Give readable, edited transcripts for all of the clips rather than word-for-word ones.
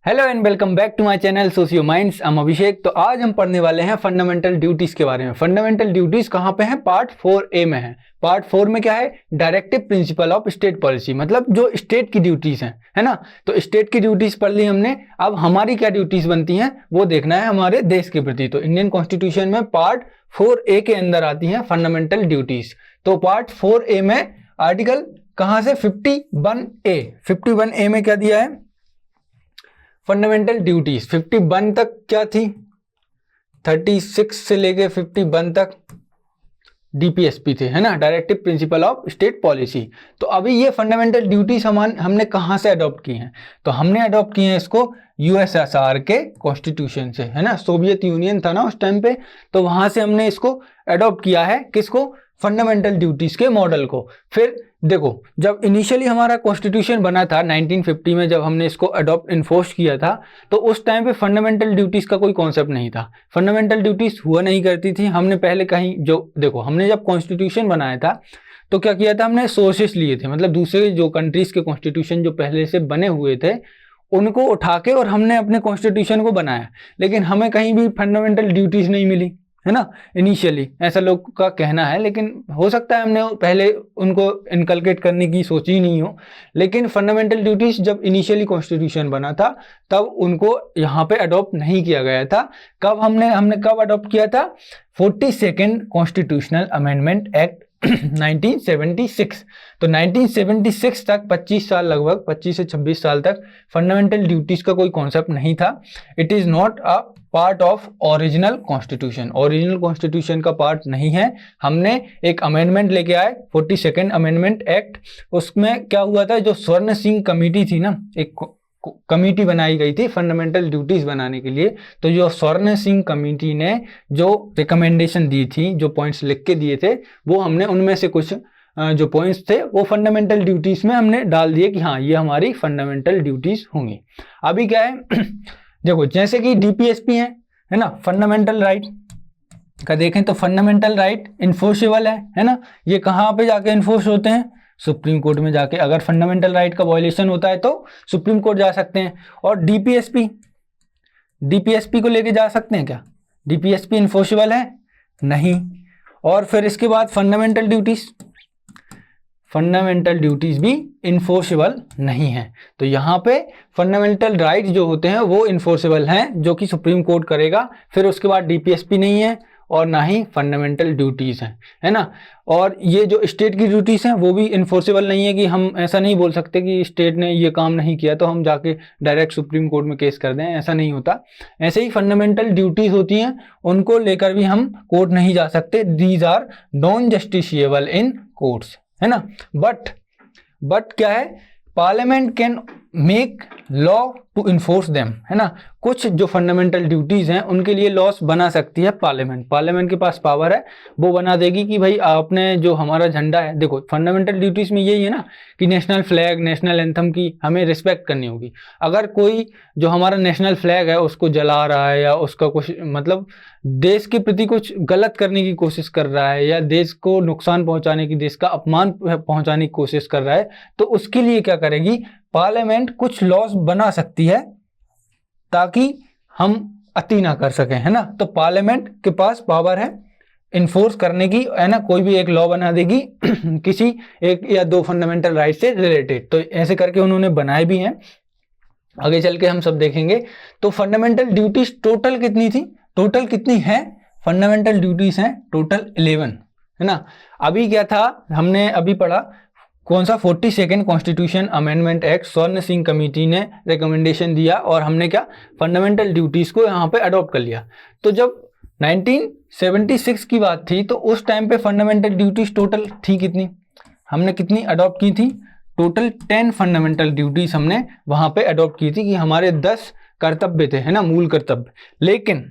Hello and welcome back to my channel socio minds. हम अभिषेक। तो आज हम पढ़ने वाले हैं फंडामेंटल ड्यूटीज के बारे में। फंडामेंटल ड्यूटीज कहाँ पे हैं? पार्ट 4A में है। पार्ट 4 में क्या है? Directive principle of state policy, मतलब जो स्टेट की ड्यूटीज हैं, है ना। तो स्टेट की ड्यूटीज पढ़ ली हमने। अब हमारी क्या ड्यूटीज बनती हैं वो देखना है हमारे देश के प्रति। तो इंडियन कॉन्स्टिट्यूशन में पार्ट 4A के अंदर आती हैं फंडामेंटल ड्यूटीज। तो पार्ट 4A में आर्टिकल कहाँ से? 51A। 51A में क्या दिया है? Fundamental duties. 51 तक क्या थी? 36 से लेके 51 तक डीपीएसपी थे, है ना, directive principle of state policy. तो अभी ये फंडामेंटल ड्यूटीज हमने कहाँ से अडॉप्ट की हैं? तो हमने अडॉप्ट की हैं इसको यूएसएसआर के कॉन्स्टिट्यूशन से, है ना। सोवियत यूनियन था ना उस टाइम पे, तो वहां से हमने इसको अडॉप्ट किया है। किसको? फंडामेंटल ड्यूटीज के मॉडल को। फिर देखो, जब इनिशियली हमारा कॉन्स्टिट्यूशन बना था 1950 में, जब हमने इसको अडॉप्ट इन्फोर्स किया था, तो उस टाइम पे फंडामेंटल ड्यूटीज का कोई कॉन्सेप्ट नहीं था। फंडामेंटल ड्यूटीज हुआ नहीं करती थी। हमने पहले कहीं जो देखो, हमने जब कॉन्स्टिट्यूशन बनाया था तो क्या किया था? हमने सोर्सेस लिए थे, मतलब दूसरे जो कंट्रीज के कॉन्स्टिट्यूशन जो पहले से बने हुए थे उनको उठा के और हमने अपने कॉन्स्टिट्यूशन को बनाया। लेकिन हमें कहीं भी फंडामेंटल ड्यूटीज नहीं मिली, है ना, इनिशियली। ऐसा लोग का कहना है, लेकिन हो सकता है हमने पहले उनको इनकलकेट करने की सोची ही नहीं हो। लेकिन फंडामेंटल ड्यूटीज जब इनिशियली कॉन्स्टिट्यूशन बना था तब उनको यहाँ पे अडॉप्ट नहीं किया गया था। कब हमने कब अडॉप्ट किया था? 42nd constitutional amendment act 1976। तो 1976 तक 25 साल, लगभग 25 से 26 साल तक फंडामेंटल ड्यूटीज का कोई कॉन्सेप्ट नहीं था। It is not a part of original constitution. Original constitution का पार्ट नहीं है। हमने एक अमेंडमेंट लेके आए, 42nd अमेंडमेंट एक्ट। उसमें क्या हुआ था? जो स्वर्ण सिंह कमेटी थी ना, एक कमेटी बनाई गई थी फंडामेंटल ड्यूटीज बनाने के लिए। तो जो स्वर्ण सिंह कमेटी ने जो रिकमेंडेशन दी थी, जो पॉइंट्स लिख के दिए थे, वो हमने उनमें से कुछ जो पॉइंट्स थे वो फंडामेंटल ड्यूटीज में हमने डाल दिए कि हाँ ये हमारी फंडामेंटल ड्यूटीज होंगी। अभी क्या है देखो, जैसे कि डीपीएसपी है ना, फंडामेंटल राइट का देखें तो फंडामेंटल राइट इन्फोर्सेबल है ना। ये कहाँ पे जाके इन्फोर्स होते हैं? सुप्रीम कोर्ट में जाके। अगर फंडामेंटल राइट का वायलेशन होता है तो सुप्रीम कोर्ट जा सकते हैं। और डीपीएसपी को लेके जा सकते हैं क्या? डीपीएसपी इन्फोर्सेबल है? नहीं। और फिर इसके बाद फंडामेंटल ड्यूटीज भी इन्फोर्सेबल नहीं है। तो यहाँ पे फंडामेंटल राइट जो होते हैं वो इन्फोर्सेबल हैं, जो कि सुप्रीम कोर्ट करेगा। फिर उसके बाद डीपीएसपी नहीं है और ना ही फंडामेंटल ड्यूटीज हैं, है ना। और ये जो स्टेट की ड्यूटीज हैं वो भी इन्फोर्सेबल नहीं है, कि हम ऐसा नहीं बोल सकते कि स्टेट ने ये काम नहीं किया तो हम जाके डायरेक्ट सुप्रीम कोर्ट में केस कर दें, ऐसा नहीं होता। ऐसे ही फंडामेंटल ड्यूटीज होती हैं, उनको लेकर भी हम कोर्ट नहीं जा सकते। These are non justiciable in courts, है ना। बट क्या है? Parliament can make law to enforce them, है ना। कुछ जो फंडामेंटल ड्यूटीज हैं उनके लिए लॉस बना सकती है पार्लियामेंट के पास पावर है। वो बना देगी कि भाई आपने जो हमारा झंडा है, देखो फंडामेंटल ड्यूटीज में यही है ना कि नेशनल फ्लैग, नेशनल एंथम की हमें रिस्पेक्ट करनी होगी। अगर कोई जो हमारा नेशनल फ्लैग है उसको जला रहा है या उसका कुछ मतलब देश के प्रति कुछ गलत करने की कोशिश कर रहा है या देश को नुकसान पहुंचाने की, देश का अपमान पहुंचाने की कोशिश कर रहा है, तो उसके लिए क्या करेगी? पार्लियामेंट कुछ लॉज बना सकती है ताकि हम अति ना कर सकें, है ना। तो पार्लियामेंट के पास पावर है इन्फोर्स करने की, है ना। कोई भी एक लॉ बना देगी किसी एक या दो फंडामेंटल राइट से रिलेटेड। तो ऐसे करके उन्होंने बनाए भी हैं, आगे चल के हम सब देखेंगे। तो फंडामेंटल ड्यूटीज टोटल कितनी थी? टोटल कितनी है? फंडामेंटल ड्यूटीज हैं टोटल 11, है ना। अभी क्या था? हमने अभी पढ़ा कौन सा? 42nd constitution amendment act. स्वर्ण सिंह कमेटी ने रिकमेंडेशन दिया और हमने क्या? फंडामेंटल ड्यूटीज को यहाँ पे अडॉप्ट कर लिया। तो जब 1976 की बात थी तो उस टाइम पे फंडामेंटल ड्यूटीज टोटल थी कितनी? हमने कितनी अडॉप्ट की थी? टोटल 10 फंडामेंटल ड्यूटीज हमने वहां पे अडॉप्ट की थी, कि हमारे 10 कर्तव्य थे, है ना, मूल कर्तव्य। लेकिन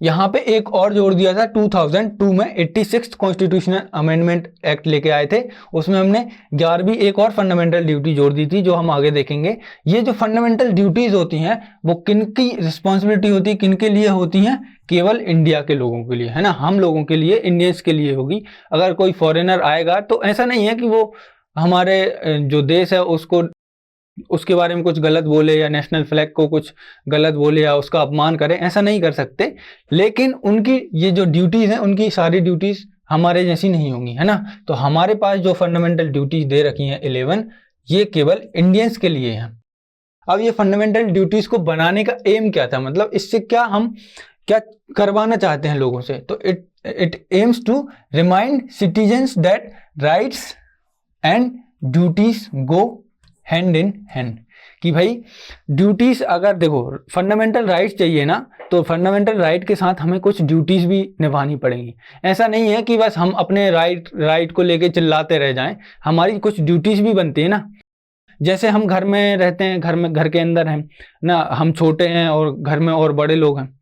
यहाँ पे एक और जोड़ दिया था 2002 में, 86th कॉन्स्टिट्यूशनल अमेंडमेंट एक्ट लेके आए थे। उसमें हमने 11वीं एक और फंडामेंटल ड्यूटी जोड़ दी थी, जो हम आगे देखेंगे। ये जो फंडामेंटल ड्यूटीज होती हैं वो किन की रिस्पॉन्सिबिलिटी होती है, किन के लिए होती हैं? केवल इंडिया के लोगों के लिए, है ना, हम लोगों के लिए, इंडियंस के लिए होगी। अगर कोई फॉरेनर आएगा तो ऐसा नहीं है कि वो हमारे जो देश है उसको उसके बारे में कुछ गलत बोले या नेशनल फ्लैग को कुछ गलत बोले या उसका अपमान करें, ऐसा नहीं कर सकते। लेकिन उनकी ये जो ड्यूटीज़ हैं, उनकी सारी ड्यूटीज़ हमारे जैसी नहीं होंगी, है ना। तो हमारे पास जो फंडामेंटल ड्यूटीज़ दे रखी हैं 11, ये केवल इंडियंस के लिए हैं। अब ये फंडामेंटल ड्यूटीज़ को बनाने का एम क्या था, मतलब इससे क्या हम क्या करवाना चाहते हैं लोगों से, तो it aims to remind citizens that rights and duties go hand in hand. कि भाई ड्यूटीज, अगर देखो फंडामेंटल राइट्स चाहिए ना, तो फंडामेंटल राइट के साथ हमें कुछ ड्यूटीज भी निभानी पड़ेंगी। ऐसा नहीं है कि बस हम अपने राइट को लेके चिल्लाते रह जाएं, हमारी कुछ ड्यूटीज भी बनती है ना। जैसे हम घर में रहते हैं, घर के अंदर हैं ना, हम छोटे हैं और घर में और बड़े लोग हैं।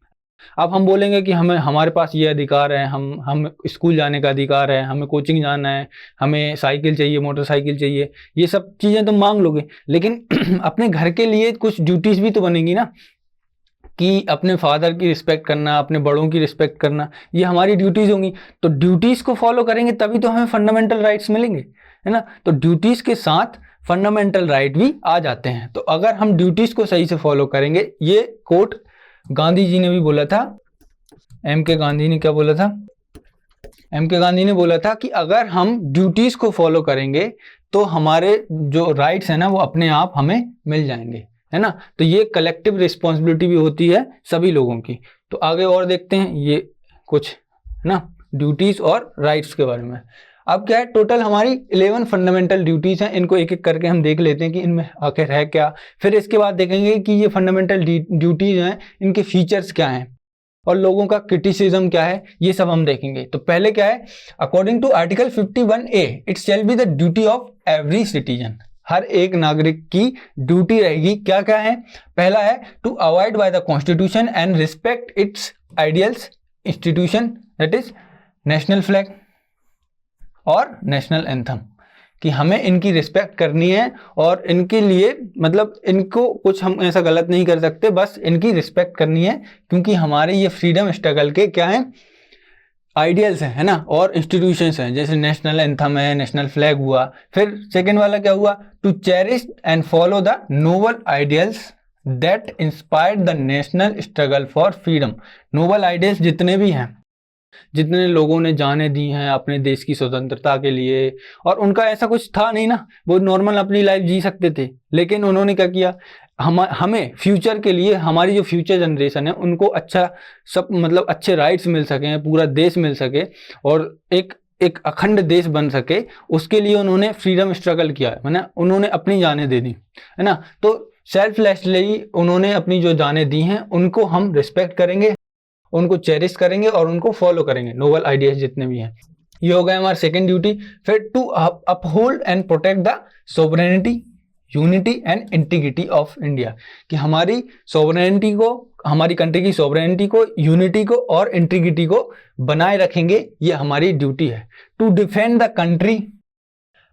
अब हम बोलेंगे कि हमारे पास ये अधिकार है, हम स्कूल जाने का अधिकार है, हमें कोचिंग जाना है, हमें साइकिल चाहिए, मोटरसाइकिल चाहिए, ये सब चीज़ें तुम मांग लोगे। लेकिन अपने घर के लिए कुछ ड्यूटीज़ भी तो बनेंगी ना, कि अपने फादर की रिस्पेक्ट करना, अपने बड़ों की रिस्पेक्ट करना, ये हमारी ड्यूटीज़ होंगी। तो ड्यूटीज़ को फॉलो करेंगे तभी तो हमें फंडामेंटल राइट्स मिलेंगे, है ना। तो ड्यूटीज़ के साथ फंडामेंटल राइट भी आ जाते हैं। तो अगर हम ड्यूटीज़ को सही से फॉलो करेंगे, ये कोट गांधी जी ने भी बोला था, M.K. गांधी ने क्या बोला था, M.K. गांधी ने बोला था कि अगर हम ड्यूटीज़ को फॉलो करेंगे तो हमारे जो राइट्स हैं ना, वो अपने आप हमें मिल जाएंगे, है ना। तो ये कलेक्टिव रिस्पॉन्सिबिलिटी भी होती है सभी लोगों की। तो आगे और देखते हैं ये कुछ, है ना, ड्यूटीज़ और राइट्स के बारे में। अब क्या है, टोटल हमारी 11 फंडामेंटल ड्यूटीज़ हैं, इनको एक एक करके हम देख लेते हैं कि इनमें आखिर है क्या। फिर इसके बाद देखेंगे कि ये फंडामेंटल ड्यूटीज़ हैं, इनके फीचर्स क्या हैं और लोगों का क्रिटिसिज्म क्या है, ये सब हम देखेंगे। तो पहले क्या है, according to article 51A it shall be the duty of every citizen. हर एक नागरिक की ड्यूटी रहेगी, क्या क्या है। पहला है to avoid by the constitution and respect its ideals institution, that is national flag और नेशनल एंथम, कि हमें इनकी रिस्पेक्ट करनी है और इनके लिए मतलब इनको कुछ हम ऐसा गलत नहीं कर सकते, बस इनकी रिस्पेक्ट करनी है, क्योंकि हमारे ये फ्रीडम स्ट्रगल के क्या हैं, आइडियल्स हैं, है ना, और इंस्टीट्यूशंस हैं, जैसे नेशनल एंथम है, नेशनल फ्लैग हुआ। फिर सेकेंड वाला क्या हुआ, to cherish and follow the noble ideals that inspired the national struggle for freedom. Noble ideals जितने भी हैं, जितने लोगों ने जाने दी हैं अपने देश की स्वतंत्रता के लिए, और उनका ऐसा कुछ था नहीं ना, वो नॉर्मल अपनी लाइफ जी सकते थे, लेकिन उन्होंने क्या किया, हमें फ्यूचर के लिए, हमारी जो फ्यूचर जनरेशन है उनको अच्छा सब मतलब अच्छे राइट्स मिल सकें, पूरा देश मिल सके और एक अखंड देश बन सके, उसके लिए उन्होंने फ्रीडम स्ट्रगल किया है ना, उन्होंने अपनी जानें दे दी, है ना। तो सेल्फलेसली उन्होंने अपनी जो जानें दी हैं उनको हम रिस्पेक्ट करेंगे, उनको चेरिश करेंगे और उनको फॉलो करेंगे, नोबल आइडियाज जितने भी हैं। ये हो गया हमारा सेकेंड ड्यूटी। फिर to uphold and protect the sovereignty, unity and integrity of India, कि हमारी सोवरेनिटी को, हमारी कंट्री की सोवरेनिटी को, यूनिटी को और इंटीग्रिटी को बनाए रखेंगे, ये हमारी ड्यूटी है। टू डिफेंड द कंट्री,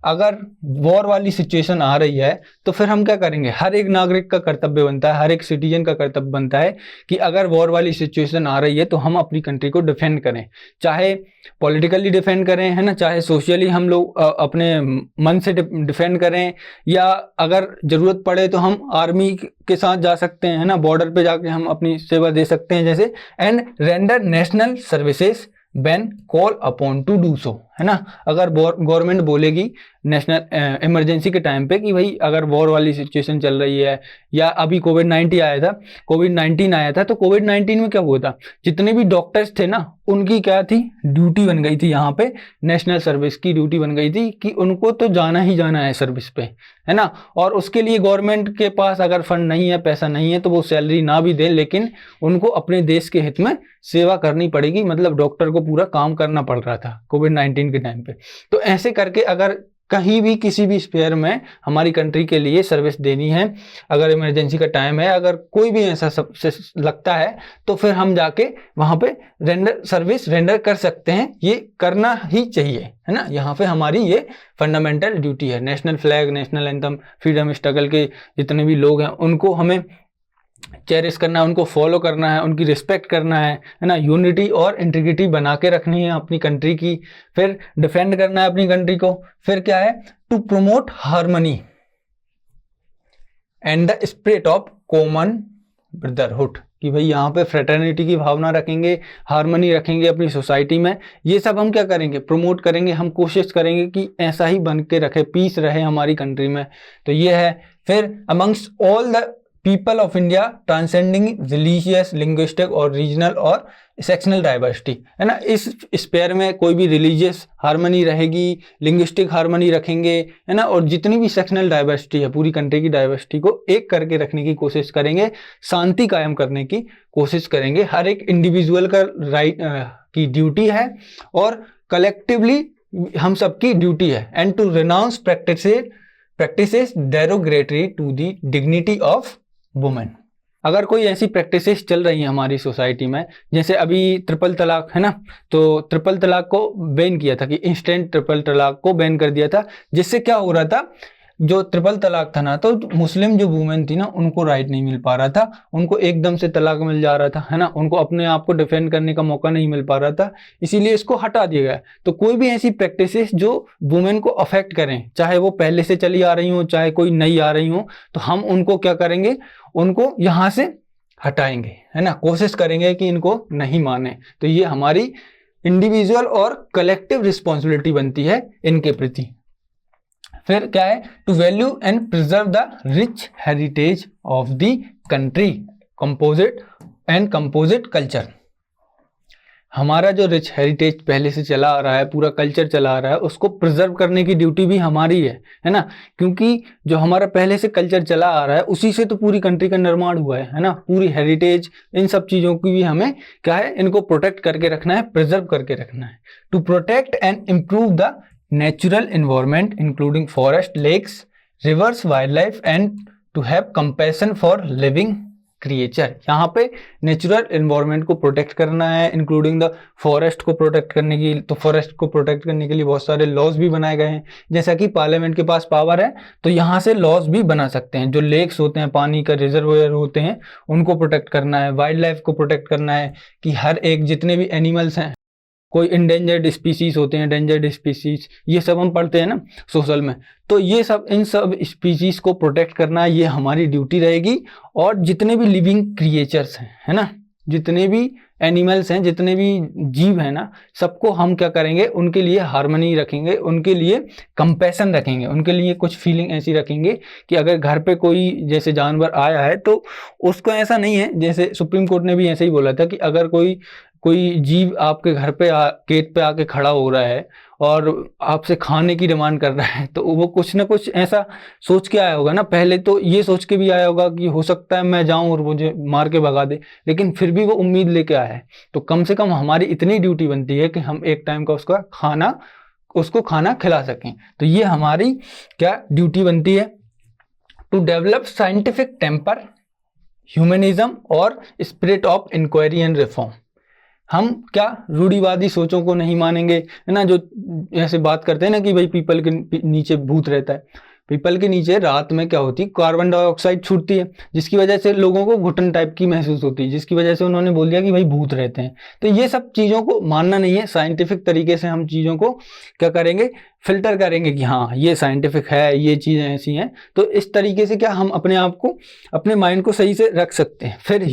अगर वॉर वाली सिचुएशन आ रही है तो फिर हम क्या करेंगे, हर एक नागरिक का कर्तव्य बनता है, हर एक सिटीजन का कर्तव्य बनता है कि अगर वॉर वाली सिचुएशन आ रही है तो हम अपनी कंट्री को डिफेंड करें, चाहे पॉलिटिकली डिफेंड करें, है ना, चाहे सोशली हम लोग अपने मन से डिफेंड करें, या अगर ज़रूरत पड़े तो हम आर्मी के साथ जा सकते हैं, है ना, बॉर्डर पे जाके हम अपनी सेवा दे सकते हैं जैसे। And render national services when call upon two do so, है ना, अगर गवर्नमेंट बोलेगी नेशनल इमरजेंसी के टाइम पे कि भाई अगर वॉर वाली सिचुएशन चल रही है, या अभी कोविड-19 आया था, तो कोविड-19 में क्या हुआ था, जितने भी डॉक्टर्स थे ना उनकी क्या थी, ड्यूटी बन गई थी, यहाँ पे नेशनल सर्विस की ड्यूटी बन गई थी कि उनको तो जाना ही जाना है सर्विस पे, है ना। और उसके लिए गवर्नमेंट के पास अगर फंड नहीं है, पैसा नहीं है, तो वो सैलरी ना भी दे, लेकिन उनको अपने देश के हित में सेवा करनी पड़ेगी, मतलब डॉक्टर को पूरा काम करना पड़ रहा था कोविड-19 के टाइम पे। तो ऐसे करके अगर कहीं भी किसी भी स्पेयर में हमारी कंट्री के लिए सर्विस देनी है, अगर इमरजेंसी का टाइम है, अगर कोई भी ऐसा सब लगता है, तो फिर हम जाके वहां पे सर्विस रेंडर कर सकते हैं, ये करना ही चाहिए, है ना। यहाँ पे हमारी ये फंडामेंटल ड्यूटी है। National flag, national anthem, freedom struggle के जितने भी लोग हैं उनको हमें चेरिश करना है, उनको फॉलो करना है, उनकी रिस्पेक्ट करना है ना, यूनिटी और इंटीग्रिटी बना के रखनी है अपनी कंट्री की, फिर डिफेंड करना है अपनी कंट्री को। फिर क्या है, to promote harmony, and the spirit of common brotherhood, कि भाई यहाँ पे फ्रेटर्निटी की भावना रखेंगे, हार्मनी रखेंगे अपनी सोसाइटी में। ये सब हम क्या करेंगे, प्रमोट करेंगे, हम कोशिश करेंगे कि ऐसा ही बन के रखे, पीस रहे हमारी कंट्री में। तो ये है। फिर amongst all the people of India transcending religious, linguistic और रीजनल और सेक्शनल डाइवर्सिटी, है ना। इस स्पेयर में कोई भी रिलीजियस हार्मनी रहेगी, लिंग्विस्टिक हार्मनी रखेंगे, है ना, और जितनी भी सेक्शनल डाइवर्सिटी है, पूरी कंट्री की डाइवर्सिटी को एक करके रखने की कोशिश करेंगे, शांति कायम करने की कोशिश करेंगे। हर एक इंडिविजुअल का राइट की ड्यूटी है और कलेक्टिवली हम सबकी ड्यूटी है। And to renounce practices derogatory to the dignity of women. अगर कोई ऐसी प्रैक्टिसेस चल रही हैं हमारी सोसाइटी में, जैसे अभी ट्रिपल तलाक है ना, तो ट्रिपल तलाक को बैन किया था, कि इंस्टेंट ट्रिपल तलाक को बैन कर दिया था, जिससे क्या हो रहा था, जो ट्रिपल तलाक था ना, तो मुस्लिम जो वुमेन थी ना, उनको राइट नहीं मिल पा रहा था, उनको एकदम से तलाक मिल जा रहा था, है ना, उनको अपने आप को डिफेंड करने का मौका नहीं मिल पा रहा था, इसीलिए इसको हटा दिया गया। तो कोई भी ऐसी प्रैक्टिसेस जो वुमेन को अफेक्ट करें, चाहे वो पहले से चली आ रही हो, चाहे कोई नई आ रही हो, तो हम उनको क्या करेंगे, उनको यहाँ से हटाएंगे, है ना, कोशिश करेंगे कि इनको नहीं माने। तो ये हमारी इंडिविजुअल और कलेक्टिव रिस्पॉन्सिबिलिटी बनती है इनके प्रति। फिर क्या है, to value and preserve the rich heritage of the country, composite culture. हमारा जो रिच हेरिटेज पहले से चला आ रहा है, पूरा कल्चर चला आ रहा है, उसको प्रिजर्व करने की ड्यूटी भी हमारी है ना, क्योंकि जो हमारा पहले से कल्चर चला आ रहा है, उसी से तो पूरी कंट्री का निर्माण हुआ है ना। पूरी हेरिटेज, इन सब चीज़ों की भी हमें क्या है, इनको प्रोटेक्ट करके रखना है, प्रिजर्व करके रखना है। To protect and improve the natural environment including forest, lakes, rivers, wild life and to have compassion for living creature. यहाँ पे नेचुरल एनवायरनमेंट को प्रोटेक्ट करना है, इंक्लूडिंग द फॉरेस्ट को प्रोटेक्ट करने की, तो फॉरेस्ट को प्रोटेक्ट करने के लिए बहुत सारे लॉज भी बनाए गए हैं। जैसा कि पार्लियामेंट के पास पावर है, तो यहाँ से लॉज भी बना सकते हैं। जो लेक्स होते हैं, पानी का रिजर्वोयर होते हैं, उनको प्रोटेक्ट करना है, वाइल्ड लाइफ को प्रोटेक्ट करना है, कि हर एक जितने भी एनिमल्स हैं, कोई इंडेंजर्ड स्पीसीज होते हैं, एंडेंजर्ड स्पीसीज, ये सब हम पढ़ते हैं ना सोशल में, तो ये सब, इन सब स्पीसीज को प्रोटेक्ट करना, ये हमारी ड्यूटी रहेगी। और जितने भी लिविंग क्रिएचर्स हैं, है ना, जितने भी एनिमल्स हैं, जितने भी जीव हैं ना, सबको हम क्या करेंगे, उनके लिए हार्मनी रखेंगे, उनके लिए कंपैशन रखेंगे, उनके लिए कुछ फीलिंग ऐसी रखेंगे कि अगर घर पे कोई जैसे जानवर आया है, तो उसको ऐसा नहीं है, जैसे सुप्रीम कोर्ट ने भी ऐसे ही बोला था कि अगर कोई जीव आपके घर पे गेट पे आके खड़ा हो रहा है और आपसे खाने की डिमांड कर रहा है, तो वो कुछ ना कुछ ऐसा सोच के आया होगा ना। पहले तो ये सोच के भी आया होगा कि हो सकता है मैं जाऊं और मुझे मार के भगा दे, लेकिन फिर भी वो उम्मीद लेके आया है। तो कम से कम हमारी इतनी ड्यूटी बनती है कि हम एक टाइम का उसको खाना खिला सकें। तो ये हमारी क्या ड्यूटी बनती है। To develop scientific temper, humanism और spirit of inquiry and reform. हम क्या रूढ़िवादी सोचों को नहीं मानेंगे, है ना, जो ऐसे बात करते हैं ना कि भाई पीपल के नीचे भूत रहता है। पीपल के नीचे रात में क्या होती है, कार्बन डाइऑक्साइड छूटती है, जिसकी वजह से लोगों को घुटन टाइप की महसूस होती है, जिसकी वजह से उन्होंने बोल दिया कि भाई भूत रहते हैं। तो ये सब चीज़ों को मानना नहीं है। साइंटिफिक तरीके से हम चीज़ों को क्या करेंगे, फिल्टर करेंगे कि हाँ ये साइंटिफिक है, ये चीज़ें ऐसी हैं। तो इस तरीके से क्या हम अपने आप को, अपने माइंड को सही से रख सकते हैं। फिर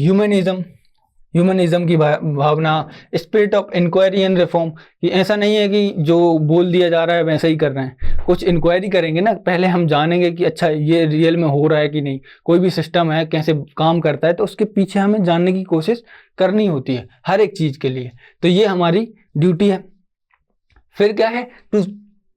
ह्यूमनिज्म की भावना, spirit of inquiry and reform, कि ऐसा नहीं है कि जो बोल दिया जा रहा है वैसा ही कर रहे हैं, कुछ इंक्वायरी करेंगे ना, पहले हम जानेंगे कि अच्छा ये रियल में हो रहा है कि नहीं, कोई भी सिस्टम है कैसे काम करता है, तो उसके पीछे हमें जानने की कोशिश करनी होती है हर एक चीज़ के लिए। तो ये हमारी ड्यूटी है। फिर क्या है,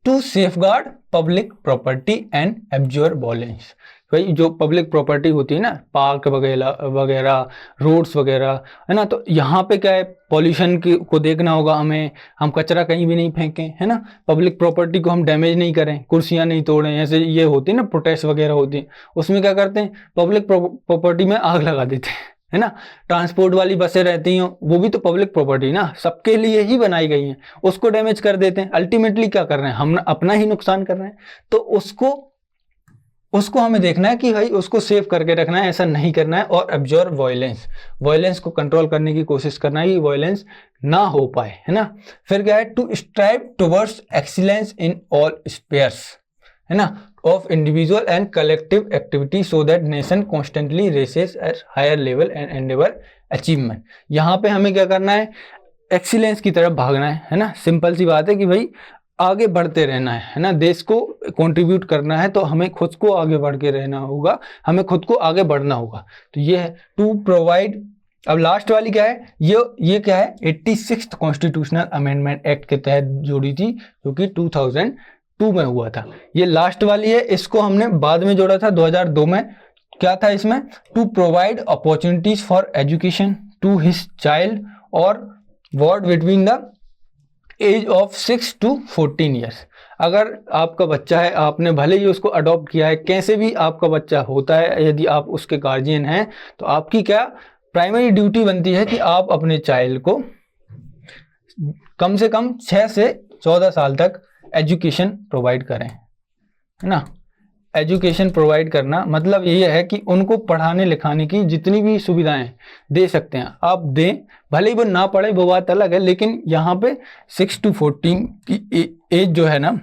to safeguard public property and absorb violence. भाई जो पब्लिक प्रॉपर्टी होती है ना, पार्क वगैरह, रोड्स वगैरह, है ना, तो यहाँ पे क्या है, पॉल्यूशन को देखना होगा हमें, हम कचरा कहीं भी नहीं फेंकें, है ना, पब्लिक प्रॉपर्टी को हम डैमेज नहीं करें, कुर्सियाँ नहीं तोड़ें, ऐसे ये होती है ना प्रोटेस्ट वगैरह होती है, उसमें क्या करते हैं, पब्लिक प्रॉपर्टी में आग लगा देते हैं, है ना। ट्रांसपोर्ट वाली बसें रहती हैं, वो भी तो पब्लिक प्रॉपर्टी ना, सबके लिए ही बनाई गई हैं, उसको डैमेज कर देते हैं। अल्टीमेटली क्या कर रहे हैं, हम अपना ही नुकसान कर रहे हैं। तो उसको हमें देखना है कि भाई उसको सेव करके रखना है, ऐसा नहीं करना है। और एब्जॉर्ब वायलेंस को कंट्रोल करने की कोशिश करना है कि वायलेंस ना हो पाए, है ना। फिर क्या है, to strive towards excellence in all spheres, है ना, of individual and collective activity so that nation constantly rises at higher level and endeavour achievement. यहाँ पे हमें क्या करना है, एक्सीलेंस की तरफ भागना है ना। सिंपल सी बात है कि भाई आगे बढ़ते रहना है ना, देश को कंट्रीब्यूट करना है तो हमें खुद को आगे बढ़ के रहना होगा, हमें खुद को आगे बढ़ना होगा। तो ये है टू प्रोवाइड। अब लास्ट वाली क्या है, ये क्या है, 86th कॉन्स्टिट्यूशनल अमेंडमेंट एक्ट के तहत जोड़ी थी, जो कि 2002 में हुआ था। ये लास्ट वाली है, इसको हमने बाद में जोड़ा था 2002 में। क्या था इसमें, to provide opportunities for education to his child और ward between the age of 6 to 14 years. अगर आपका बच्चा है, आपने भले ही उसको अडॉप्ट किया है, कैसे भी आपका बच्चा होता है, यदि आप उसके गार्जियन हैं तो आपकी क्या प्राइमरी ड्यूटी बनती है कि आप अपने चाइल्ड को कम से कम 6 से 14 साल तक एजुकेशन प्रोवाइड करें, है ना। एजुकेशन प्रोवाइड करना मतलब ये है कि उनको पढ़ाने लिखाने की जितनी भी सुविधाएं दे सकते हैं आप दें, भले ही वो ना पढ़े वो बात अलग है, लेकिन यहाँ पे 6 to 14 की एज जो है ना,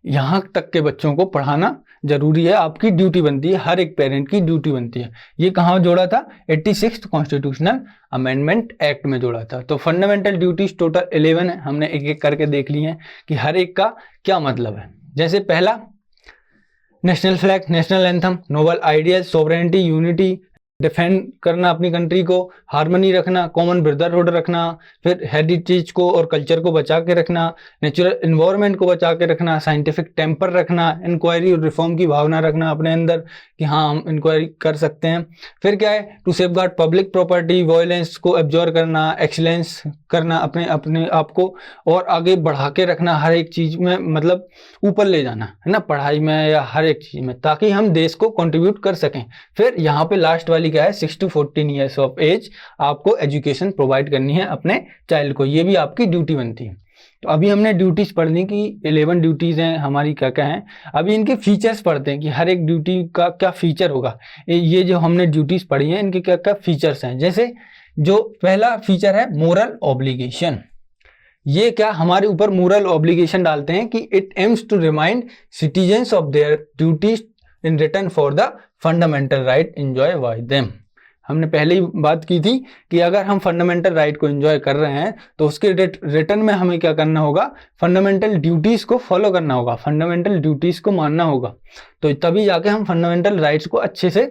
यहाँ तक के बच्चों को पढ़ाना जरूरी है, आपकी ड्यूटी बनती है, हर एक पेरेंट की ड्यूटी बनती है। ये कहाँ जोड़ा था, 86th कॉन्स्टिट्यूशनल अमेंडमेंट एक्ट में जोड़ा था। तो फंडामेंटल ड्यूटीज टोटल 11 है, हमने एक एक करके देख ली हैं कि हर एक का क्या मतलब है। जैसे पहला, national flag, national anthem, noble ideal, sovereignty, unity, defend करना अपनी कंट्री को, हार्मनी रखना, कॉमन ब्रदरहुड रखना, फिर हेरिटेज को और कल्चर को बचा के रखना, नेचुरल इन्वायरमेंट को बचा के रखना, साइंटिफिक टेम्पर रखना, इंक्वायरी और रिफॉर्म की भावना रखना अपने अंदर कि हाँ हम इंक्वायरी कर सकते हैं। फिर क्या है, to safeguard public property, violence को एब्जॉर्ब करना, एक्सीलेंस करना, अपने आप को और आगे बढ़ा के रखना, हर एक चीज में मतलब ऊपर ले जाना, है ना, पढ़ाई में या हर एक चीज में, ताकि हम देश को कंट्रीब्यूट कर सकें। फिर यहाँ पे लास्ट वाली क्या है, 6 to 14 ईयर्स ऑफ एज आपको एजुकेशन प्रोवाइड करनी है अपने चाइल्ड को, ये भी आपकी ड्यूटी बनती है। तो अभी हमने ड्यूटीज पढ़ ली कि 11 ड्यूटीज हैं हमारी, क्या क्या हैं। अभी इनके फीचर्स पढ़ते हैं कि हर एक ड्यूटी का क्या फीचर होगा। ये जो हमने ड्यूटीज पढ़ी हैं इनके क्या क्या फीचर्स हैं। जैसे जो पहला फीचर है मोरल ऑब्लिगेशन, ये क्या हमारे ऊपर मोरल ऑब्लिगेशन डालते हैं कि it aims to remind citizens of their duties in return for the fundamental right enjoy by them. हमने पहले ही बात की थी कि अगर हम फंडामेंटल राइट को एंजॉय कर रहे हैं तो उसके रिटर्न में हमें क्या करना होगा, फंडामेंटल ड्यूटीज को फॉलो करना होगा, फंडामेंटल ड्यूटीज को मानना होगा, तो तभी जाके हम फंडामेंटल राइट्स को अच्छे से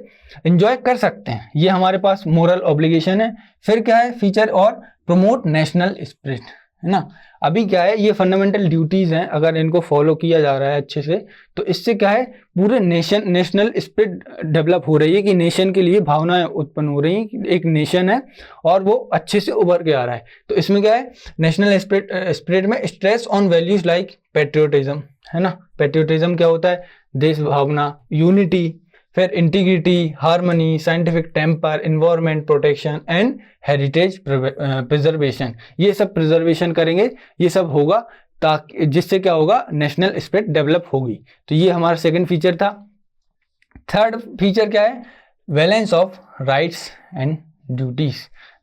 एंजॉय कर सकते हैं। ये हमारे पास मोरल ऑब्लिगेशन है। फिर क्या है फीचर, और प्रमोट नेशनल स्पिरिट, है ना। अभी क्या है, ये फंडामेंटल ड्यूटीज हैं, अगर इनको फॉलो किया जा रहा है अच्छे से तो इससे क्या है, पूरे नेशनल स्पिरिट डेवलप हो रही है कि नेशन के लिए भावनाएं उत्पन्न हो रही हैं कि एक नेशन है और वो अच्छे से उभर के आ रहा है। तो इसमें क्या है, नेशनल स्पिरिट में stress on values like patriotism, है ना। पेट्रियोटिज्म क्या होता है, देश भावना, यूनिटी, फिर integrity, harmony, scientific temper, environment protection and heritage preservation, ये सब प्रिजर्वेशन करेंगे, ये सब होगा ताकि जिससे क्या होगा, नेशनल स्पिरिट डेवलप होगी। तो ये हमारा सेकंड फीचर था। थर्ड फीचर क्या है, balance of rights and duties,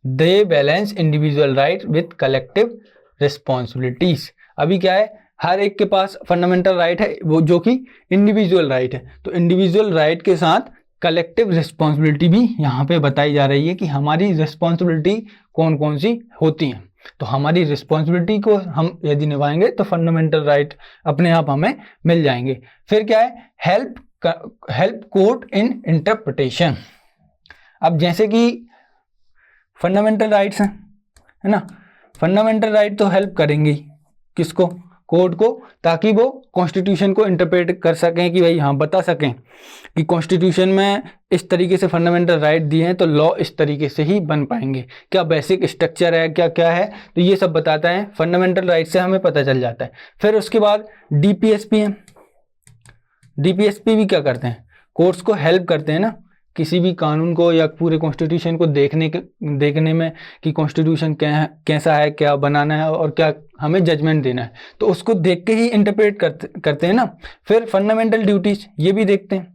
they balance individual right with collective responsibilities. अभी क्या है, हर एक के पास फंडामेंटल राइट है वो जो कि इंडिविजुअल राइट है, तो इंडिविजुअल राइट के साथ कलेक्टिव रिस्पॉन्सिबिलिटी भी यहाँ पे बताई जा रही है कि हमारी रिस्पॉन्सिबिलिटी कौन कौन सी होती हैं। तो हमारी रिस्पॉन्सिबिलिटी को हम यदि निभाएंगे तो फंडामेंटल राइट अपने आप हमें मिल जाएंगे। फिर क्या है, हेल्प कोर्ट इन इंटरप्रिटेशन। अब जैसे कि फंडामेंटल राइट्स हैं, है ना, फंडामेंटल राइट तो हेल्प करेंगी किसको, कोर्ट को, ताकि वो कॉन्स्टिट्यूशन को इंटरप्रेट कर सकें कि भाई हाँ बता सकें कि कॉन्स्टिट्यूशन में इस तरीके से फंडामेंटल राइट दिए हैं तो लॉ इस तरीके से ही बन पाएंगे, क्या बेसिक स्ट्रक्चर है, क्या क्या है, तो ये सब बताता है फंडामेंटल राइट से हमें पता चल जाता है। फिर उसके बाद डीपीएसपी है, डीपीएसपी भी क्या करते हैं, कोर्ट्स को हेल्प करते हैं ना, किसी भी कानून को या पूरे कॉन्स्टिट्यूशन को देखने में कि कॉन्स्टिट्यूशन कैसा है, क्या बनाना है और क्या हमें जजमेंट देना है, तो उसको देख के ही इंटरप्रेट करते हैं ना। फिर फंडामेंटल ड्यूटीज, ये भी देखते हैं,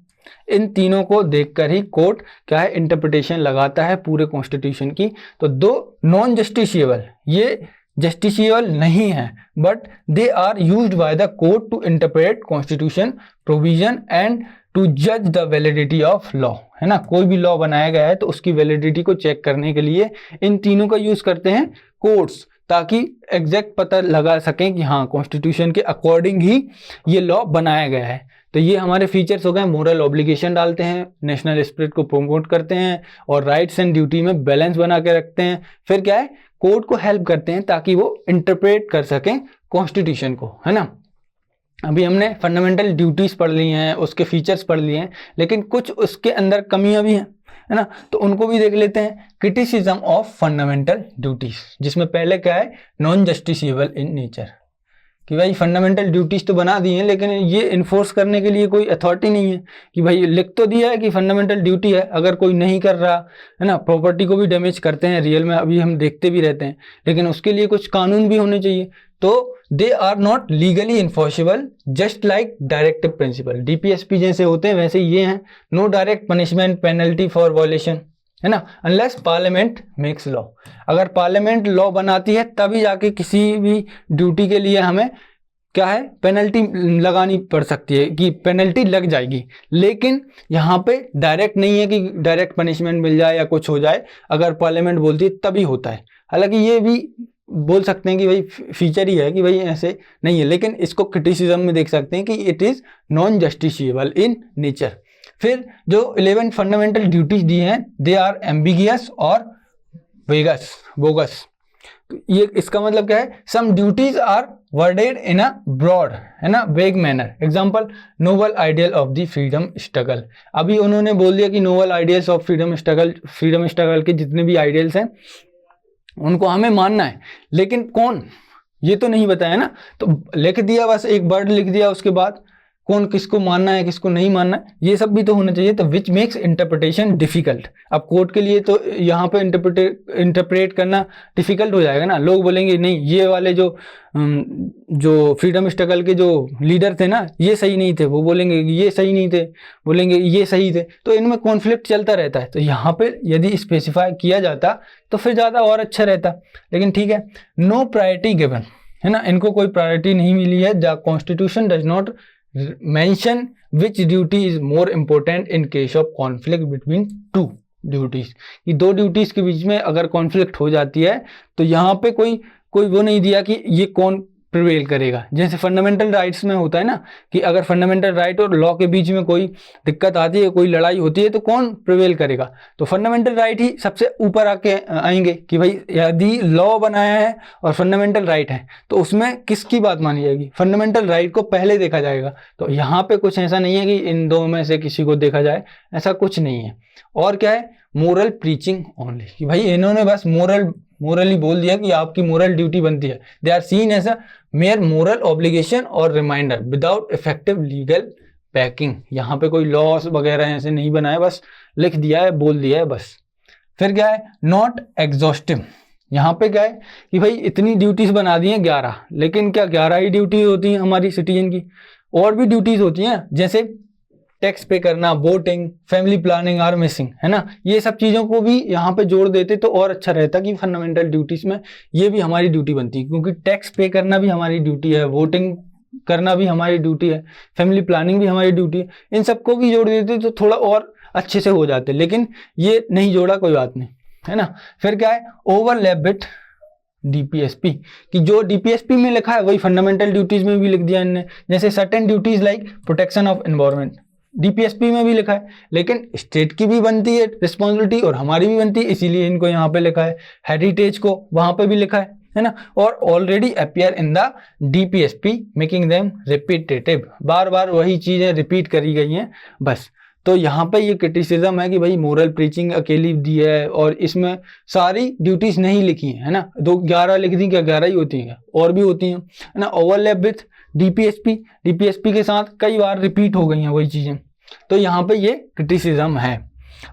इन तीनों को देखकर ही कोर्ट क्या है, इंटरप्रिटेशन लगाता है पूरे कॉन्स्टिट्यूशन की। तो दो नॉन जस्टिशिएबल, ये जस्टिशियबल नहीं है, but they are used by the court to interpret constitution provision and to जज द वैलिडिटी ऑफ लॉ, है ना। कोई भी लॉ बनाया गया है तो उसकी वैलिडिटी को चेक करने के लिए इन तीनों का यूज करते हैं कोर्ट्स, ताकि एग्जैक्ट पता लगा सकें कि हाँ कॉन्स्टिट्यूशन के अकॉर्डिंग ही ये लॉ बनाया गया है। तो ये हमारे फीचर्स हो गए। मोरल ऑब्लिगेशन डालते हैं, नेशनल स्पिरिट को प्रमोट करते हैं और राइट्स एंड ड्यूटी में बैलेंस बना के रखते हैं। फिर क्या है, कोर्ट को हेल्प करते हैं ताकि वो इंटरप्रेट कर सकें कॉन्स्टिट्यूशन को, है ना। अभी हमने फंडामेंटल ड्यूटीज पढ़ ली हैं, उसके फीचर्स पढ़ लिए हैं, लेकिन कुछ उसके अंदर कमियां भी हैं, है ना, तो उनको भी देख लेते हैं। क्रिटिसिज्म ऑफ फंडामेंटल ड्यूटीज, जिसमें पहले क्या है, नॉन जस्टिसिएबल इन नेचर, कि भाई फंडामेंटल ड्यूटीज तो बना दी हैं लेकिन ये इन्फोर्स करने के लिए कोई अथॉरिटी नहीं है कि भाई लिख तो दिया है कि फंडामेंटल ड्यूटी है, अगर कोई नहीं कर रहा, है ना। प्रॉपर्टी को भी डैमेज करते हैं रियल में, अभी हम देखते भी रहते हैं, लेकिन उसके लिए कुछ कानून भी होने चाहिए। तो they are not legally enforceable just like directive principle, DPSP जैसे होते हैं वैसे ये हैं। No direct punishment penalty for violation, है ना, अनलेस पार्लियामेंट मेक्स लॉ। अगर पार्लियामेंट लॉ बनाती है तभी जाके किसी भी ड्यूटी के लिए हमें क्या है, पेनल्टी लगानी पड़ सकती है, कि पेनल्टी लग जाएगी। लेकिन यहाँ पे डायरेक्ट नहीं है कि डायरेक्ट पनिशमेंट मिल जाए या कुछ हो जाए, अगर पार्लियामेंट बोलती है तभी होता है। हालांकि ये भी बोल सकते हैं कि भाई फीचर ही है कि भाई ऐसे नहीं है, लेकिन इसको क्रिटिसिज्म में देख सकते हैं कि it is non justiciable in nature. फिर जो 11 फंडामेंटल ड्यूटीज दी हैं, दे आर एम्बिगियस और बोगस। ये इसका मतलब क्या है, some duties are worded in a broad, है ना, vague manner. Example, noble ideal of the freedom struggle. अभी उन्होंने बोल दिया कि noble ideals of freedom struggle के जितने भी आइडियल्स हैं उनको हमें मानना है, लेकिन कौन, ये तो नहीं बताया ना। तो लिख दिया, बस एक वर्ड लिख दिया, उसके बाद कौन किसको मानना है किसको नहीं मानना है ये सब भी तो होना चाहिए। तो विच मेक्स इंटरप्रिटेशन डिफिकल्ट। अब कोर्ट के लिए तो यहाँ पे इंटरप्रेट करना डिफिकल्ट हो जाएगा ना। लोग बोलेंगे नहीं, ये वाले जो फ्रीडम स्ट्रगल के जो लीडर थे ना ये सही नहीं थे, वो बोलेंगे ये सही नहीं थे, बोलेंगे ये सही थे, तो इनमें कॉन्फ्लिक्ट चलता रहता है। तो यहाँ पे यदि स्पेसिफाई किया जाता तो फिर ज़्यादा और अच्छा रहता, लेकिन ठीक है। नो प्रायोरिटी गिवन, है ना, इनको कोई प्रायोरिटी नहीं मिली है। The constitution does not mention which duty is more important in case of conflict between two duties। ये दो ड्यूटीज के बीच में अगर कॉन्फ्लिक्ट हो जाती है तो यहाँ पे कोई वो नहीं दिया कि ये कौन प्रिवेल करेगा। जैसे फंडामेंटल राइट्स में होता है ना कि अगर फंडामेंटल राइट और लॉ के बीच में कोई दिक्कत आती है, कोई लड़ाई होती है, तो कौन प्रिवेल करेगा, तो फंडामेंटल राइट ही सबसे ऊपर आके आएंगे कि भाई यदि लॉ बनाया है और फंडामेंटल राइट है तो उसमें किसकी बात मानी जाएगी, फंडामेंटल राइट को पहले देखा जाएगा। तो यहाँ पे कुछ ऐसा नहीं है कि इन दो में से किसी को देखा जाए, ऐसा कुछ नहीं है। और क्या है, मोरल प्रीचिंग ओनली, कि भाई इन्होंने बस मोरली बोल दिया कि आपकी मोरल ड्यूटी बनती है। They are seen as a mere moral obligation और reminder without effective legal backing. यहाँ पे कोई लॉस वगैरह ऐसे नहीं बनाया, बस लिख दिया है, बोल दिया है बस। फिर क्या है, नॉट एग्जॉस्टिव। यहाँ पे क्या है कि भाई इतनी ड्यूटीज बना दी हैं 11, लेकिन क्या 11 ही ड्यूटीज होती हैं हमारी सिटीजन की, और भी ड्यूटीज होती हैं जैसे टैक्स पे करना, voting, family planning are missing, है ना। ये सब चीज़ों को भी यहाँ पे जोड़ देते तो और अच्छा रहता कि फंडामेंटल ड्यूटीज में ये भी हमारी ड्यूटी बनती है, क्योंकि टैक्स पे करना भी हमारी ड्यूटी है, वोटिंग करना भी हमारी ड्यूटी है, फैमिली प्लानिंग भी हमारी ड्यूटी है। इन सबको भी जोड़ देते तो थोड़ा और अच्छे से हो जाते, लेकिन ये नहीं जोड़ा, कोई बात नहीं, है ना। फिर क्या है, ओवरलैप विथ डीपीएसपी, कि जो डीपीएसपी में लिखा है वही फंडामेंटल ड्यूटीज में भी लिख दिया इनने। जैसे certain duties like protection of environment DPSP में भी लिखा है, लेकिन स्टेट की भी बनती है रिस्पॉन्सिबिलिटी और हमारी भी बनती है, इसीलिए इनको यहाँ पे लिखा है। हेरिटेज को वहां पे भी लिखा है ना। और already appear in the DPSP making them repetitive, बार बार वही चीजें रिपीट करी गई हैं बस। तो यहाँ पे ये क्रिटिसिज्म है कि भाई मोरल प्रीचिंग अकेली दी है और इसमें सारी ड्यूटीज नहीं लिखी है ना। 11 लिख दी, क्या 11 ही होती हैं, और भी होती हैं, है ना। ओवरलैप विथ डीपीएसपी के साथ कई बार रिपीट हो गई हैं वही चीजें, तो यहाँ पे ये क्रिटिसिज्म है।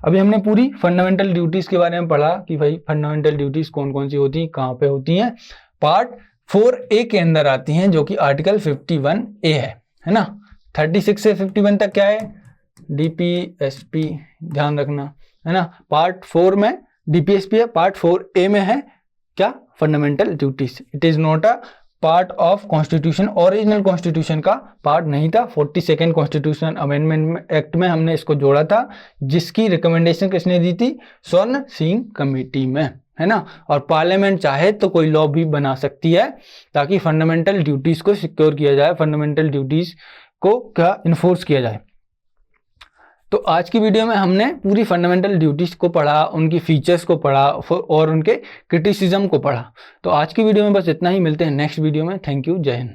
अभी हमने पूरी फंडामेंटल ड्यूटीज के बारे में पढ़ा कि भाई फंडामेंटल ड्यूटीज कौन कौन सी होती हैं, कहाँ पे होती हैं। पार्ट 4A के अंदर आती हैं, जो कि आर्टिकल 51A है ना। 36 से 51 तक क्या है, डीपीएसपी, ध्यान रखना, है ना। पार्ट 4 में डीपीएसपी है, पार्ट 4A में है क्या, fundamental duties. It is not a part of constitution, original constitution का पार्ट नहीं था। 42nd कॉन्स्टिट्यूशन अमेंडमेंट एक्ट में हमने इसको जोड़ा था, जिसकी रिकमेंडेशन किसने दी थी? स्वर्ण सिंह कमेटी में, है ना। और पार्लियामेंट चाहे तो कोई लॉ भी बना सकती है ताकि फंडामेंटल ड्यूटीज को सिक्योर किया जाए, फंडामेंटल ड्यूटीज को क्या इन्फोर्स किया जाए। तो आज की वीडियो में हमने पूरी फंडामेंटल ड्यूटीज को पढ़ा, उनकी फीचर्स को पढ़ा और उनके क्रिटिसिज्म को पढ़ा। तो आज की वीडियो में बस इतना ही, मिलते हैं नेक्स्ट वीडियो में। थैंक यू, जय हिंद।